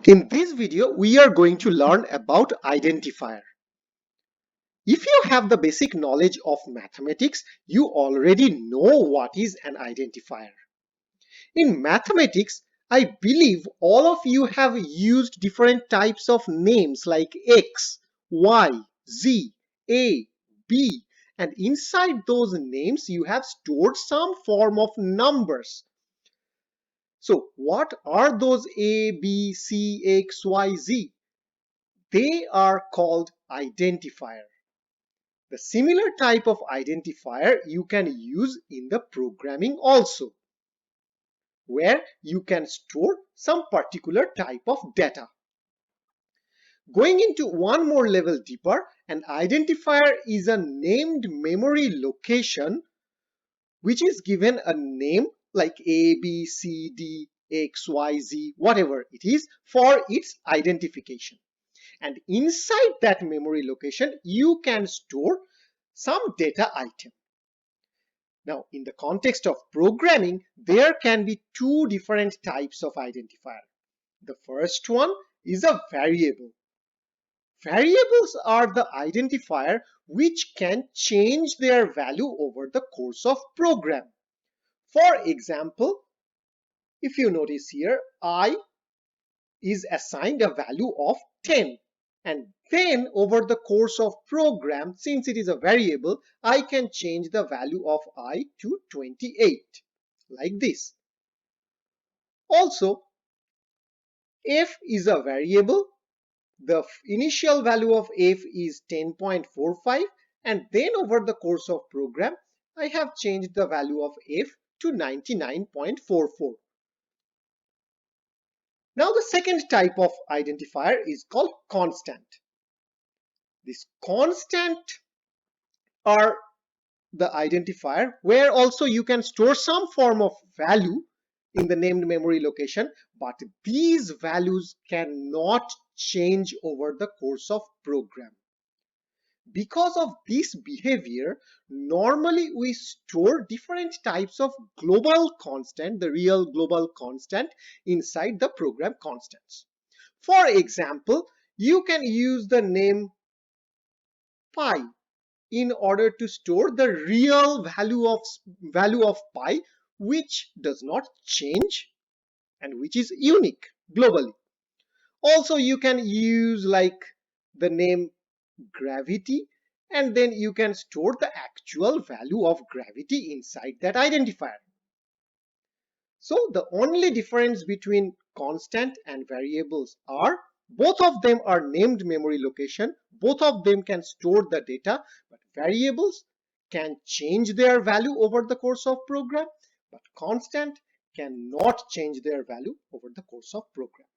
In this video, we are going to learn about identifier. If you have the basic knowledge of mathematics, you already know what is an identifier. In mathematics, I believe all of you have used different types of names like X, Y, Z, A, B, and inside those names you have stored some form of numbers. So what are those A, B, C, X, Y, Z? They are called identifier. The similar type of identifier you can use in the programming also, where you can store some particular type of data. Going into one more level deeper, an identifier is a named memory location which is given a name like A, B, C, D, X, Y, Z, whatever it is for its identification. And inside that memory location, you can store some data item. Now, in the context of programming, there can be two different types of identifier. The first one is a variable. Variables are the identifier which can change their value over the course of program. For example, if you notice here, I is assigned a value of 10. And then over the course of program, since it is a variable, I can change the value of I to 28, like this. Also, f is a variable. The initial value of f is 10.45, and then over the course of program, I have changed the value of f to 99.44. Now the second type of identifier is called constant. This constant are the identifier where also you can store some form of value in the named memory location, but these values cannot change over the course of program. Because of this behavior, normally we store different types of global constant, the real global constant, inside the program constants. For example, you can use the name pi in order to store the real value of pi, which does not change and which is unique globally. Also, you can use like the name gravity, and then you can store the actual value of gravity inside that identifier. So the only difference between constant and variables are both of them are named memory location, both of them can store the data, but variables can change their value over the course of program, but constant cannot change their value over the course of program.